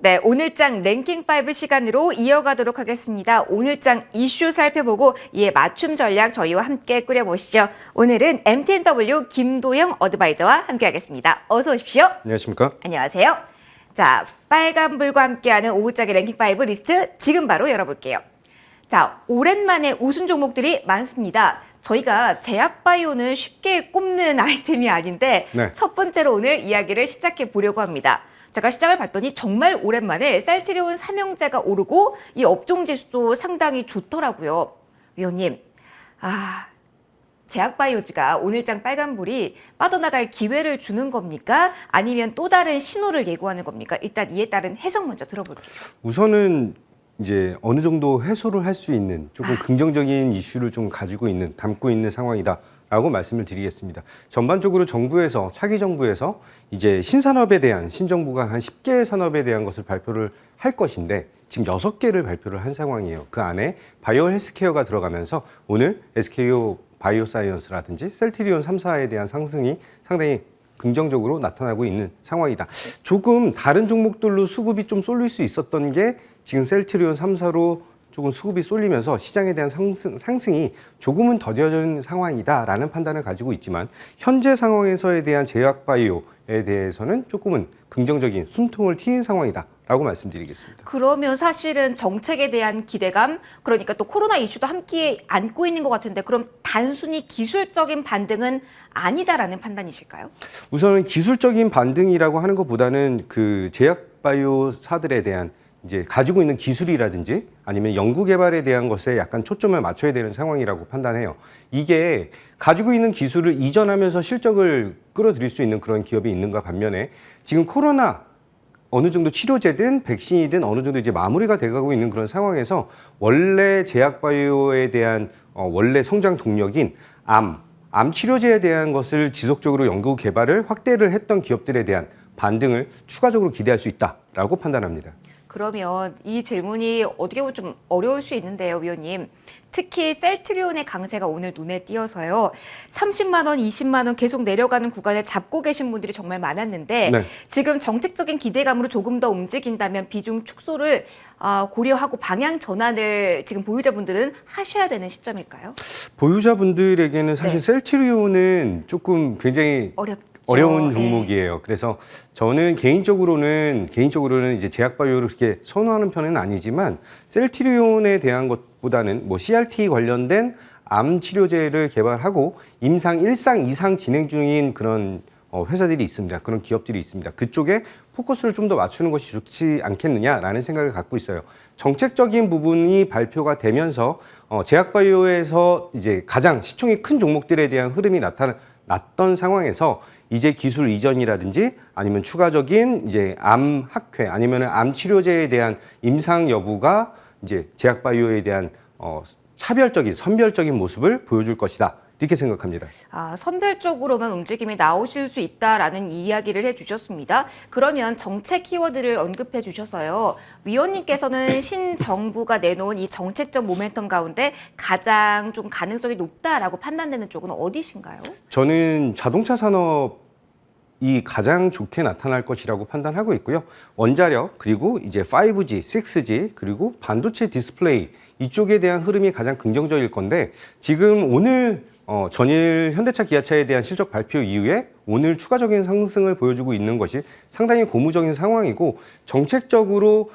네, 오늘장 랭킹5 시간으로 이어가도록 하겠습니다. 오늘장 이슈 살펴보고 이에 맞춤 전략 저희와 함께 꾸려보시죠. 오늘은 MTNW 김도영 어드바이저와 함께하겠습니다. 어서 오십시오. 안녕하십니까? 안녕하세요. 자, 빨간불과 함께하는 오후장의 랭킹5 리스트 지금 바로 열어볼게요. 자, 오랜만에 우승 종목들이 많습니다. 저희가 제약바이오는 쉽게 꼽는 아이템이 아닌데 네. 첫 번째로 오늘 이야기를 시작해 보려고 합니다. 제가 시장을 봤더니 정말 오랜만에 셀트리온 삼형제가 오르고 이 업종지수도 상당히 좋더라고요. 위원님, 제약바이오즈가 오늘장 빨간불이 빠져나갈 기회를 주는 겁니까? 아니면 또 다른 신호를 예고하는 겁니까? 일단 이에 따른 해석 먼저 들어볼게요. 우선은 이제 어느 정도 해소를 할 수 있는 조금 긍정적인 이슈를 좀 가지고 있는, 담고 있는 상황이다라고 말씀을 드리겠습니다. 전반적으로 정부에서, 차기 정부에서 이제 신산업에 대한, 신정부가 한 10개 산업에 대한 것을 발표를 할 것인데 지금 6개를 발표를 한 상황이에요. 그 안에 바이오 헬스케어가 들어가면서 오늘 SKO 바이오사이언스라든지 셀트리온 3사에 대한 상승이 상당히 긍정적으로 나타나고 있는 상황이다. 조금 다른 종목들로 수급이 좀 쏠릴 수 있었던 게 지금 셀트리온 3사로 조금 수급이 쏠리면서 시장에 대한 상승이 조금은 더뎌진 상황이다라는 판단을 가지고 있지만 현재 상황에서에 대한 제약바이오에 대해서는 조금은 긍정적인 숨통을 트인 상황이다라고 말씀드리겠습니다. 그러면 사실은 정책에 대한 기대감, 그러니까 또 코로나 이슈도 함께 안고 있는 것 같은데 그럼 단순히 기술적인 반등은 아니다라는 판단이실까요? 우선은 기술적인 반등이라고 하는 것보다는 그 제약바이오사들에 대한 이제 가지고 있는 기술이라든지 아니면 연구개발에 대한 것에 약간 초점을 맞춰야 되는 상황이라고 판단해요. 이게 가지고 있는 기술을 이전하면서 실적을 끌어들일 수 있는 그런 기업이 있는가 반면에 지금 코로나 어느 정도 치료제든 백신이든 어느 정도 이제 마무리가 돼가고 있는 그런 상황에서 원래 제약바이오에 대한 원래 성장 동력인 암 치료제에 대한 것을 지속적으로 연구 개발을 확대를 했던 기업들에 대한 반등을 추가적으로 기대할 수 있다라고 판단합니다. 그러면 이 질문이 어떻게 보면 좀 어려울 수 있는데요, 위원님. 특히 셀트리온의 강세가 오늘 눈에 띄어서요. 30만 원, 20만 원 계속 내려가는 구간을 잡고 계신 분들이 정말 많았는데 네. 지금 정책적인 기대감으로 조금 더 움직인다면 비중 축소를 고려하고 방향 전환을 지금 보유자분들은 하셔야 되는 시점일까요? 보유자분들에게는 사실 네. 셀트리온은 조금 굉장히 어려운 종목이에요. 그래서 저는 개인적으로는 이제 제약바이오를 그렇게 선호하는 편은 아니지만 셀트리온에 대한 것보다는 뭐 CRT 관련된 암 치료제를 개발하고 임상 1상, 2상 진행 중인 그런 회사들이 있습니다. 그런 기업들이 있습니다. 그쪽에 포커스를 좀 더 맞추는 것이 좋지 않겠느냐라는 생각을 갖고 있어요. 정책적인 부분이 발표가 되면서 제약바이오에서 이제 가장 시총이 큰 종목들에 대한 흐름이 나타났던 상황에서 이제 기술 이전이라든지 아니면 추가적인 이제 암 학회 아니면 암 치료제에 대한 임상 여부가 이제 제약바이오에 대한 선별적인 모습을 보여줄 것이다. 이렇게 생각합니다. 선별적으로만 움직임이 나오실 수 있다라는 이야기를 해주셨습니다. 그러면 정책 키워드를 언급해 주셔서요. 위원님께서는 신정부가 내놓은 이 정책적 모멘텀 가운데 가장 좀 가능성이 높다라고 판단되는 쪽은 어디신가요? 저는 자동차 산업이 가장 좋게 나타날 것이라고 판단하고 있고요. 원자력, 그리고 이제 5G, 6G, 그리고 반도체 디스플레이 이쪽에 대한 흐름이 가장 긍정적일 건데 지금 오늘 전일 현대차 기아차에 대한 실적 발표 이후에 오늘 추가적인 상승을 보여주고 있는 것이 상당히 고무적인 상황이고 정책적으로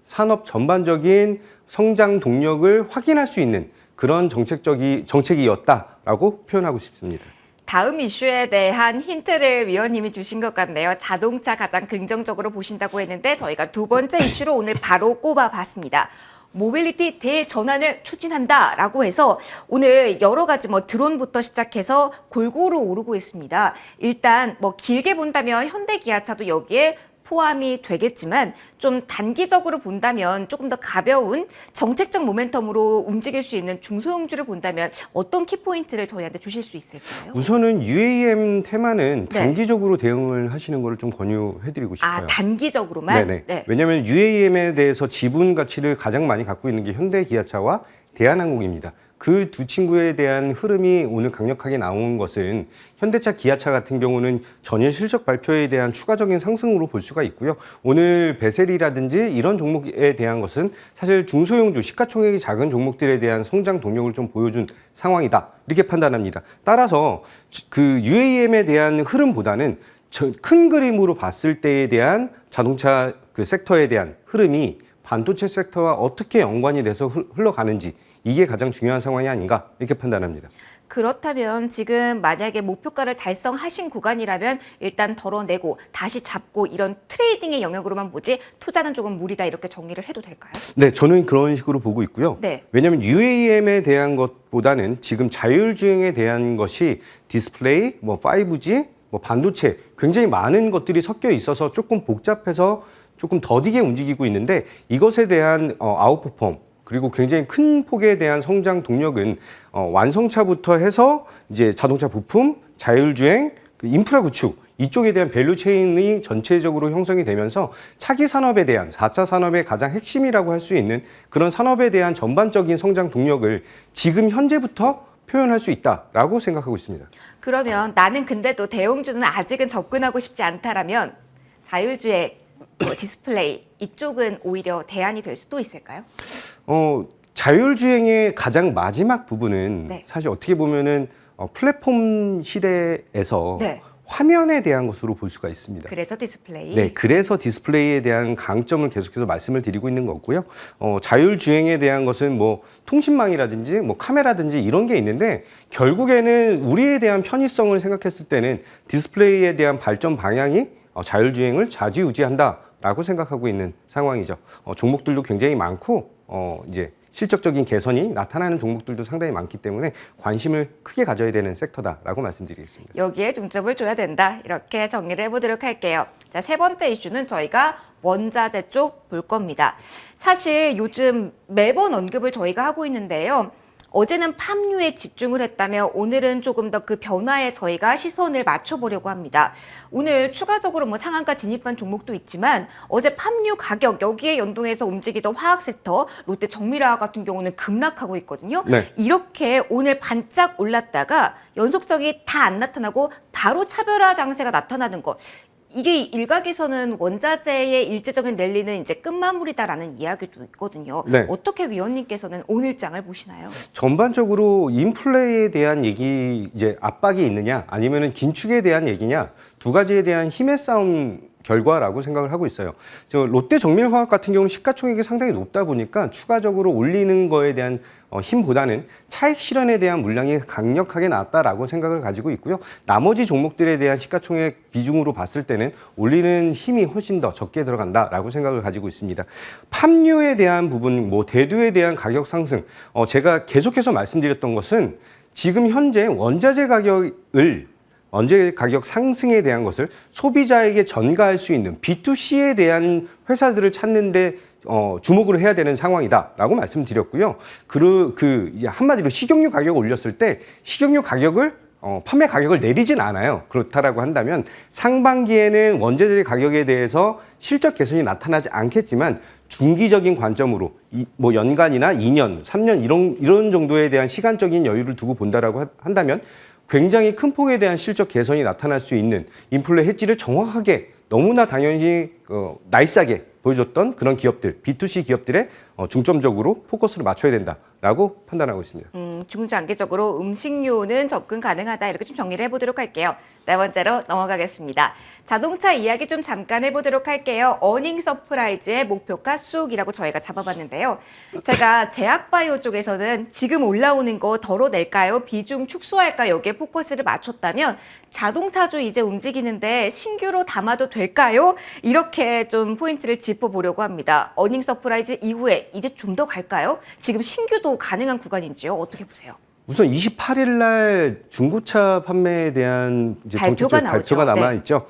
산업 전반적인 성장 동력을 확인할 수 있는 그런 정책이었다라고 표현하고 싶습니다. 다음 이슈에 대한 힌트를 위원님이 주신 것 같네요. 자동차 가장 긍정적으로 보신다고 했는데 저희가 두 번째 이슈로 오늘 바로 꼽아봤습니다. 모빌리티 대전환을 추진한다라고 해서 오늘 여러 가지 드론부터 시작해서 골고루 오르고 있습니다. 일단 길게 본다면 현대기아차도 여기에 포함이 되겠지만 좀 단기적으로 본다면 조금 더 가벼운 정책적 모멘텀으로 움직일 수 있는 중소형주를 본다면 어떤 키포인트를 저희한테 주실 수 있을까요? 우선은 UAM 테마는 네. 단기적으로 대응을 하시는 것을 좀 권유해드리고 싶어요. 단기적으로만? 네네. 네. 왜냐하면 UAM에 대해서 지분 가치를 가장 많이 갖고 있는 게 현대기아차와 대한항공입니다. 그 두 친구에 대한 흐름이 오늘 강력하게 나온 것은 현대차, 기아차 같은 경우는 전일 실적 발표에 대한 추가적인 상승으로 볼 수가 있고요. 오늘 베셀이라든지 이런 종목에 대한 것은 사실 중소형주, 시가총액이 작은 종목들에 대한 성장 동력을 좀 보여준 상황이다. 이렇게 판단합니다. 따라서 그 UAM에 대한 흐름보다는 큰 그림으로 봤을 때에 대한 자동차 그 섹터에 대한 흐름이 반도체 섹터와 어떻게 연관이 돼서 흘러가는지 이게 가장 중요한 상황이 아닌가 이렇게 판단합니다. 그렇다면 지금 만약에 목표가를 달성하신 구간이라면 일단 덜어내고 다시 잡고 이런 트레이딩의 영역으로만 보지 투자는 조금 무리다 이렇게 정리를 해도 될까요? 네, 저는 그런 식으로 보고 있고요. 네. 왜냐하면 UAM에 대한 것보다는 지금 자율주행에 대한 것이 디스플레이, 뭐 5G, 뭐 반도체 굉장히 많은 것들이 섞여 있어서 조금 복잡해서 조금 더디게 움직이고 있는데 이것에 대한 아웃퍼폼 그리고 굉장히 큰 폭에 대한 성장 동력은 완성차부터 해서 이제 자동차 부품, 자율주행, 그 인프라 구축 이쪽에 대한 밸류 체인이 전체적으로 형성이 되면서 차기 산업에 대한 4차 산업의 가장 핵심이라고 할 수 있는 그런 산업에 대한 전반적인 성장 동력을 지금 현재부터 표현할 수 있다라고 생각하고 있습니다. 그러면 나는 근데도 대형주는 아직은 접근하고 싶지 않다라면 자율주행, 디스플레이 이쪽은 오히려 대안이 될 수도 있을까요? 자율주행의 가장 마지막 부분은 네. 사실 어떻게 보면은 플랫폼 시대에서 네. 화면에 대한 것으로 볼 수가 있습니다. 그래서 디스플레이. 네, 그래서 디스플레이에 대한 강점을 계속해서 말씀을 드리고 있는 거고요. 자율주행에 대한 것은 뭐 통신망이라든지 뭐 카메라든지 이런 게 있는데 결국에는 우리에 대한 편의성을 생각했을 때는 디스플레이에 대한 발전 방향이 자율주행을 좌지우지한다라고 생각하고 있는 상황이죠. 종목들도 굉장히 많고 이제 실적적인 개선이 나타나는 종목들도 상당히 많기 때문에 관심을 크게 가져야 되는 섹터다라고 말씀드리겠습니다. 여기에 중점을 줘야 된다. 이렇게 정리를 해보도록 할게요. 자, 세 번째 이슈는 저희가 원자재 쪽 볼 겁니다. 사실 요즘 매번 언급을 저희가 하고 있는데요. 어제는 팜유에 집중을 했다면 오늘은 조금 더 그 변화에 저희가 시선을 맞춰보려고 합니다. 오늘 추가적으로 뭐 상한가 진입한 종목도 있지만 어제 팜유 가격 여기에 연동해서 움직이던 화학 섹터 롯데 정밀화학 같은 경우는 급락하고 있거든요. 네. 이렇게 오늘 반짝 올랐다가 연속성이 다 안 나타나고 바로 차별화 장세가 나타나는 것. 이게 일각에서는 원자재의 일제적인 랠리는 이제 끝마무리다라는 이야기도 있거든요. 네. 어떻게 위원님께서는 오늘 장을 보시나요? 전반적으로 인플레에 대한 얘기 이제 압박이 있느냐 아니면은 긴축에 대한 얘기냐 두 가지에 대한 힘의 싸움 결과라고 생각을 하고 있어요. 롯데 정밀화학 같은 경우는 시가총액이 상당히 높다 보니까 추가적으로 올리는 거에 대한 힘보다는 차익 실현에 대한 물량이 강력하게 나왔다라고 생각을 가지고 있고요. 나머지 종목들에 대한 시가총액 비중으로 봤을 때는 올리는 힘이 훨씬 더 적게 들어간다라고 생각을 가지고 있습니다. 팜유에 대한 부분, 뭐 대두에 대한 가격 상승, 제가 계속해서 말씀드렸던 것은 지금 현재 원자재 가격 상승에 대한 것을 소비자에게 전가할 수 있는 B2C에 대한 회사들을 찾는데 주목을 해야 되는 상황이다라고 말씀드렸고요. 이제 한마디로 식용유 가격을 올렸을 때 식용유 가격을 판매 가격을 내리진 않아요. 그렇다라고 한다면 상반기에는 원자재 가격에 대해서 실적 개선이 나타나지 않겠지만 중기적인 관점으로 뭐 연간이나 2년, 3년 이런 정도에 대한 시간적인 여유를 두고 본다라고 한다면 굉장히 큰 폭에 대한 실적 개선이 나타날 수 있는 인플레 해지를 정확하게 너무나 당연히 나이스하게 보여줬던 그런 기업들, B2C 기업들의 중점적으로 포커스를 맞춰야 된다라고 판단하고 있습니다. 중장기적으로 음식료는 접근 가능하다 이렇게 좀 정리를 해보도록 할게요. 네 번째로 넘어가겠습니다. 자동차 이야기 좀 잠깐 해보도록 할게요. 어닝 서프라이즈의 목표가 쑥이라고 저희가 잡아봤는데요. 제가 제약바이오 쪽에서는 지금 올라오는 거 덜어낼까요? 비중 축소할까요? 여기에 포커스를 맞췄다면 자동차주 이제 움직이는데 신규로 담아도 될까요? 이렇게 좀 포인트를 짚어보려고 합니다. 어닝 서프라이즈 이후에 이제 좀 더 갈까요? 지금 신규도 가능한 구간인지요? 어떻게 보세요? 우선 28일 날 중고차 판매에 대한 이제 발표가 발표가 남아 있죠.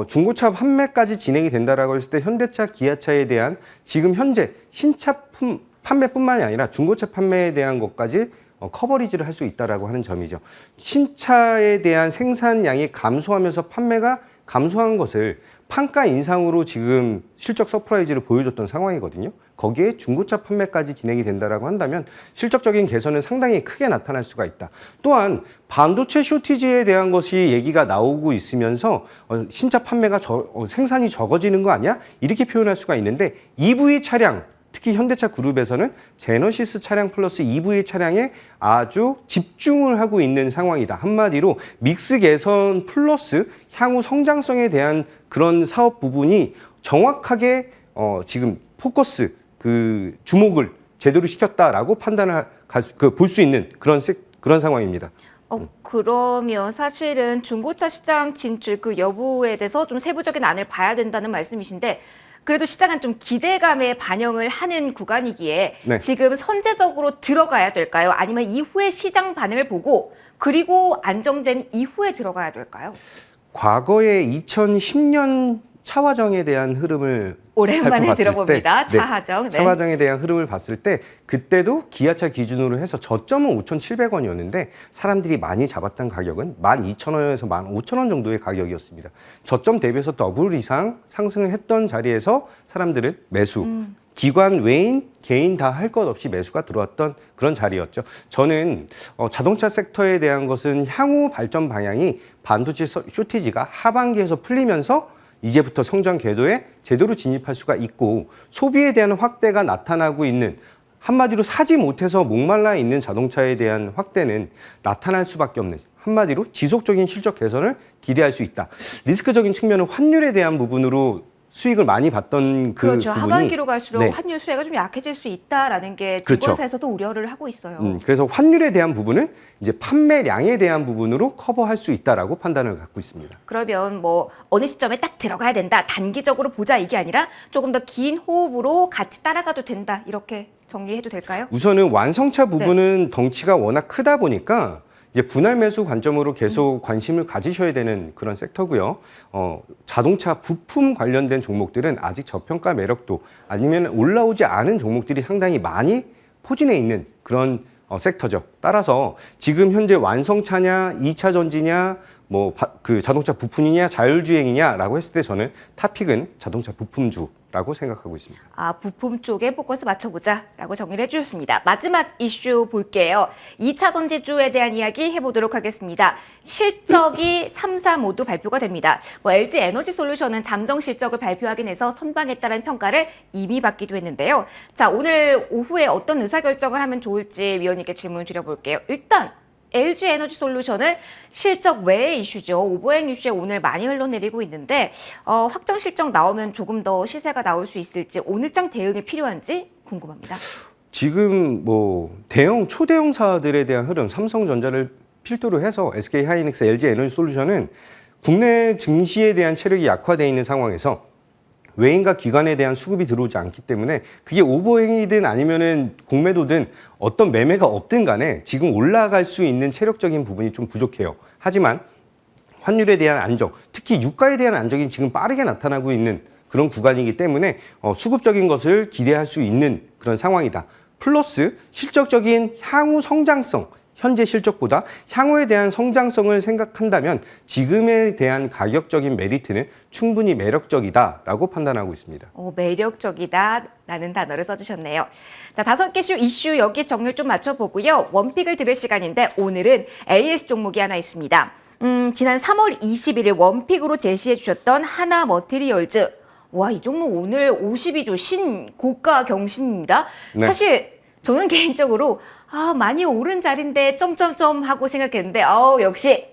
중고차 판매까지 진행이 된다라고 했을 때 현대차, 기아차에 대한 지금 현재 신차품 판매뿐만이 아니라 중고차 판매에 대한 것까지 커버리지를 할 수 있다라고 하는 점이죠. 신차에 대한 생산량이 감소하면서 판매가 감소한 것을 판가 인상으로 지금 실적 서프라이즈를 보여줬던 상황이거든요. 거기에 중고차 판매까지 진행이 된다라고 한다면 실적적인 개선은 상당히 크게 나타날 수가 있다. 또한 반도체 쇼티지에 대한 것이 얘기가 나오고 있으면서 신차 판매가 생산이 적어지는 거 아니야? 이렇게 표현할 수가 있는데 EV 차량, 특히 현대차 그룹에서는 제너시스 차량 플러스 EV 차량에 아주 집중을 하고 있는 상황이다. 한마디로 믹스 개선 플러스 향후 성장성에 대한 그런 사업 부분이 정확하게 지금 포커스 주목을 제대로 시켰다라고 판단을 볼 수 있는 그런 상황입니다. 그러면 사실은 중고차 시장 진출 그 여부에 대해서 좀 세부적인 안을 봐야 된다는 말씀이신데 그래도 시장은 좀 기대감에 반영을 하는 구간이기에 네. 지금 선제적으로 들어가야 될까요? 아니면 이후에 시장 반응을 보고 그리고 안정된 이후에 들어가야 될까요? 과거에 2010년 차화정에 대한 흐름을 오랜만에 살펴봤을 들어봅니다. 때, 차화정. 네. 차화정에 대한 흐름을 봤을 때 그때도 기아차 기준으로 해서 저점은 5,700원이었는데 사람들이 많이 잡았던 가격은 12,000원에서 15,000원 정도의 가격이었습니다. 저점 대비해서 더블 이상 상승을 했던 자리에서 사람들은 매수, 기관, 외인, 개인 다 할 것 없이 매수가 들어왔던 그런 자리였죠. 저는 자동차 섹터에 대한 것은 향후 발전 방향이 반도체 쇼티지가 하반기에서 풀리면서 이제부터 성장 궤도에 제대로 진입할 수가 있고 소비에 대한 확대가 나타나고 있는 한마디로 사지 못해서 목말라 있는 자동차에 대한 확대는 나타날 수밖에 없는 한마디로 지속적인 실적 개선을 기대할 수 있다. 리스크적인 측면은 환율에 대한 부분으로 수익을 많이 봤던 그렇죠. 부분이 하반기로 갈수록 네. 환율 수혜가 좀 약해질 수 있다라는 게 그렇죠. 증권사에서도 우려를 하고 있어요. 그래서 환율에 대한 부분은 이제 판매량에 대한 부분으로 커버할 수 있다라고 판단을 갖고 있습니다. 그러면 뭐 어느 시점에 딱 들어가야 된다. 단기적으로 보자 이게 아니라 조금 더 긴 호흡으로 같이 따라가도 된다. 이렇게 정리해도 될까요? 우선은 완성차 부분은 덩치가 워낙 크다 보니까 이제 분할 매수 관점으로 계속 관심을 가지셔야 되는 그런 섹터고요. 자동차 부품 관련된 종목들은 아직 저평가 매력도 아니면 올라오지 않은 종목들이 상당히 많이 포진해 있는 그런 섹터죠. 따라서 지금 현재 완성차냐, 2차 전지냐, 자동차 부품이냐, 자율주행이냐라고 했을 때 저는 탑픽은 자동차 부품주라고 생각하고 있습니다. 부품 쪽에 포커스 맞춰보자라고 정리를 해주셨습니다. 마지막 이슈 볼게요. 2차 전지주에 대한 이야기 해보도록 하겠습니다. 실적이 3, 4 모두 발표가 됩니다. LG 에너지 솔루션은 잠정 실적을 발표하긴 해서 선방했다는 평가를 이미 받기도 했는데요. 자, 오늘 오후에 어떤 의사결정을 하면 좋을지 위원님께 질문 드려볼게요. 일단 LG 에너지 솔루션은 실적 외의 이슈죠. 오버행 이슈에 오늘 많이 흘러내리고 있는데 확정 실적 나오면 조금 더 시세가 나올 수 있을지 오늘장 대응이 필요한지 궁금합니다. 지금 대형 초대형사들에 대한 흐름, 삼성전자를 필두로 해서 SK 하이닉스, LG 에너지 솔루션은 국내 증시에 대한 체력이 약화되어 있는 상황에서 외인과 기관에 대한 수급이 들어오지 않기 때문에 그게 오버행이든 아니면은 공매도든 어떤 매매가 없든 간에 지금 올라갈 수 있는 체력적인 부분이 좀 부족해요. 하지만 환율에 대한 안정, 특히 유가에 대한 안정이 지금 빠르게 나타나고 있는 그런 구간이기 때문에 수급적인 것을 기대할 수 있는 그런 상황이다. 플러스 실적적인 향후 성장성, 현재 실적보다 향후에 대한 성장성을 생각한다면 지금에 대한 가격적인 메리트는 충분히 매력적이다라고 판단하고 있습니다. 매력적이다라는 단어를 써주셨네요. 자, 5개 이슈 여기 정리를 좀 맞춰보고요. 원픽을 들을 시간인데 오늘은 AS 종목이 하나 있습니다. 지난 3월 21일 원픽으로 제시해 주셨던 하나머티리얼즈. 와, 이 종목 오늘 52조 신고가 경신입니다. 네. 사실 저는 개인적으로 많이 오른 자리인데 점점점 하고 생각했는데 역시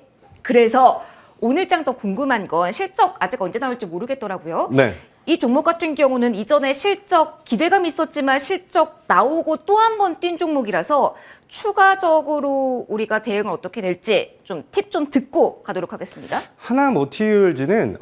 그래서 오늘장 더 궁금한 건 실적 아직 언제 나올지 모르겠더라고요. 네. 이 종목 같은 경우는 이전에 실적 기대감이 있었지만 실적 나오고 또 한 번 뛴 종목이라서 추가적으로 우리가 대응을 어떻게 될지 좀 팁 좀 듣고 가도록 하겠습니다. 하나머티리얼즈는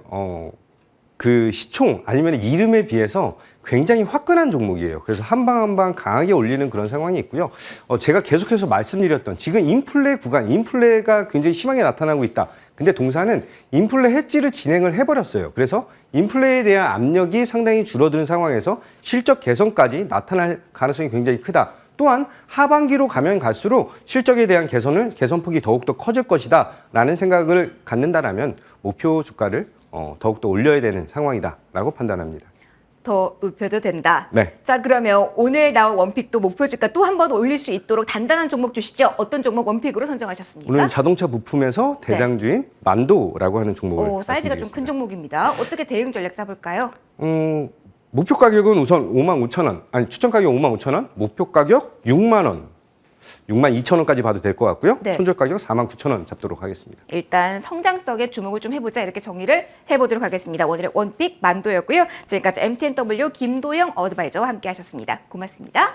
그 시총 아니면 이름에 비해서 굉장히 화끈한 종목이에요. 그래서 한 방 한 방 강하게 올리는 그런 상황이 있고요. 제가 계속해서 말씀드렸던 지금 인플레 구간, 인플레가 굉장히 심하게 나타나고 있다. 근데 동사는 인플레 해지를 진행을 해버렸어요. 그래서 인플레에 대한 압력이 상당히 줄어드는 상황에서 실적 개선까지 나타날 가능성이 굉장히 크다. 또한 하반기로 가면 갈수록 실적에 대한 개선폭이 더욱더 커질 것이다 라는 생각을 갖는다라면 목표 주가를 더욱더 올려야 되는 상황이다라고 판단합니다. 더 눕혀도 된다. 네. 자, 그러면 오늘 나올 원픽도 목표 주가 또 한 번 올릴 수 있도록 단단한 종목 주시죠. 어떤 종목 원픽으로 선정하셨습니까? 오늘 자동차 부품에서 대장주인 만도라고 하는 종목을 오, 사이즈가 좀 큰 종목입니다. 어떻게 대응 전략 짜볼까요? 목표 가격은 우선 55,000원, 아니 추천 가격 55,000원, 목표 가격 6만 원, 62,000원까지 봐도 될 것 같고요. 네. 손절 가격 49,000원 잡도록 하겠습니다. 일단 성장성에 주목을 좀 해보자 이렇게 정리를 해보도록 하겠습니다. 오늘의 원픽 만도였고요. 지금까지 MTNW 김도영 어드바이저와 함께 하셨습니다. 고맙습니다.